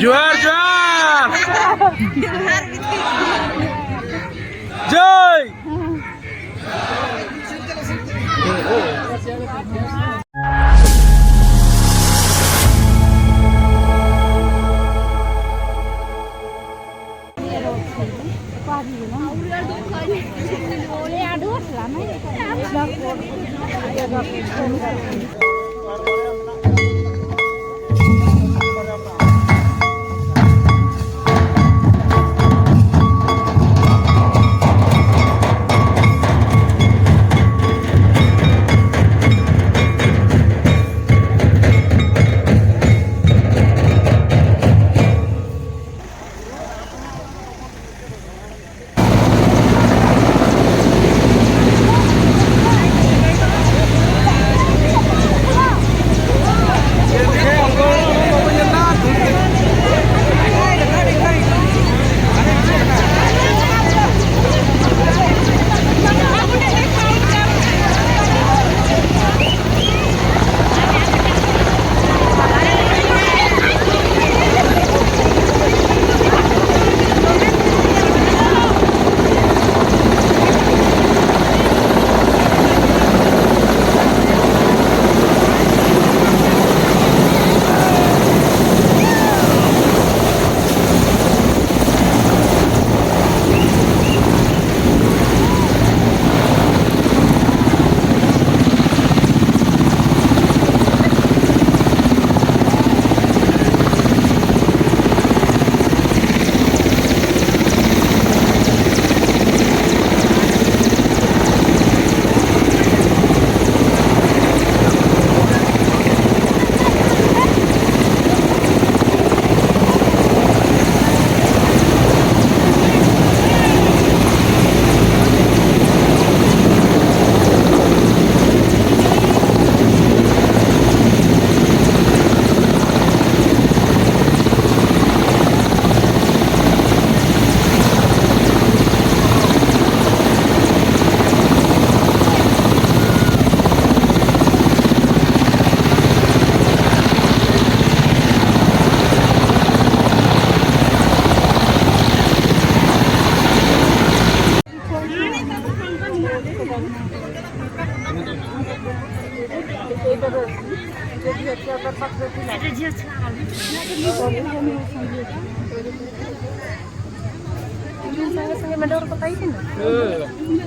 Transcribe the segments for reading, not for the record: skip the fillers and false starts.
Juar, juar. Joy.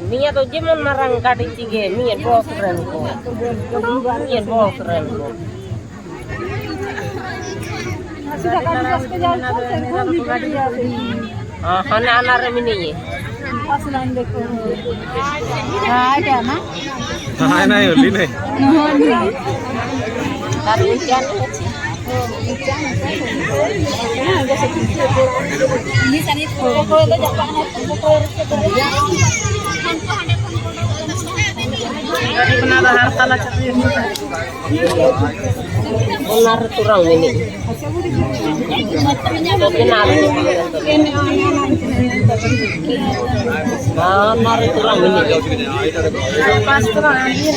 Mia tuh jemen marang kadang tiga, mia bawa keren ko, mia bawa keren ko. Anak-anak remini ye. Ada na? Hai na yun, lini. Tapi hujan. Ini sanit ko. Kenapa harta lah cakap? Benar turang ini. Benar. Benar turang ini. Pas turang ini.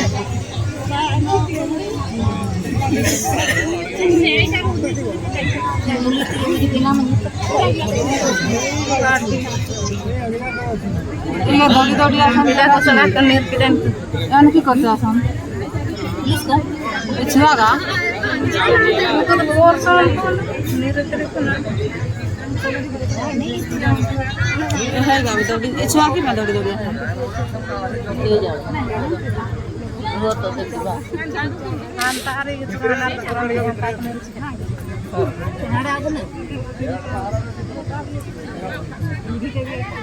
Iya, dodi asam kita salah kenir kita. Anu ki korte asam. Ichwa ga? Hai ga dodi ichwa ki na dodi asam. Iya jangan. Buat tuh tiba. Antari itu karena orang yang pakai kenir. Ada apa nih?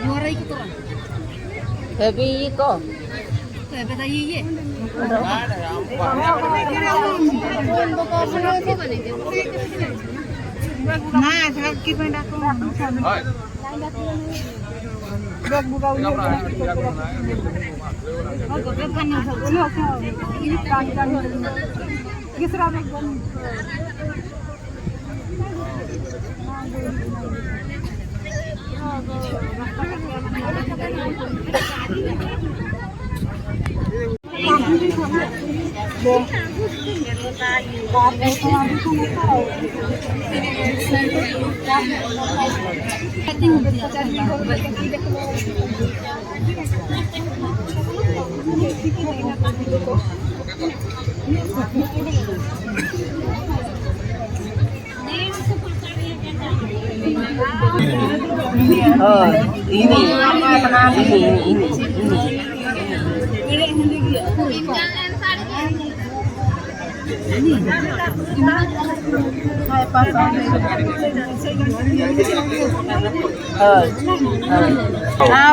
Muara ikut orang. Happy kok. Happy tadi ye. Nah, sekarang kita pindah ke mana? Buka ini. Oh, bukan kan ini kan. Kisra begon.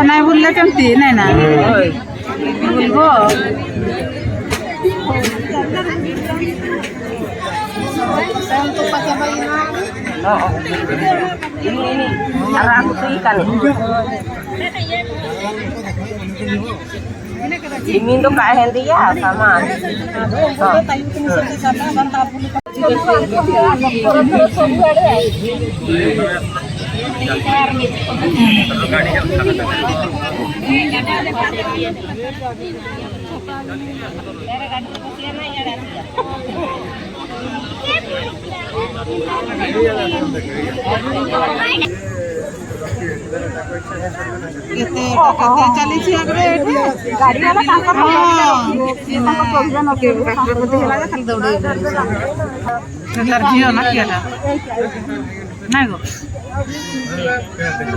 नाही बोललं चमती नाही ना बोलबो ini arah aku tuh ikan ini tuh Kak Henry ya sama ଚାଲିଛି ଆଗରେ ଗାଡି ହେଲା ତାଙ୍କର ପ୍ରୋଗ୍ରାମ ଖାଲି ଦୌଡେଇ ତାର ଝିଅ ନା କିଏଟା ନାଇଁ ଗো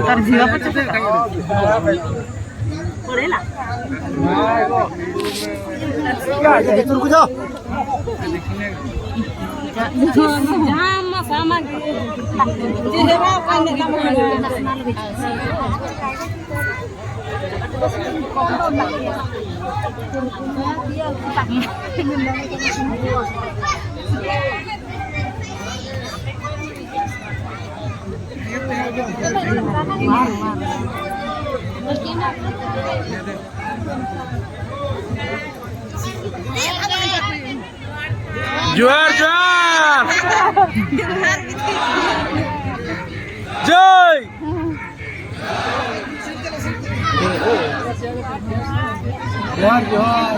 ତାର ଝିଅ ପଛେ ପଳେଇଲା Juar, juar. Joy. Juar, juar.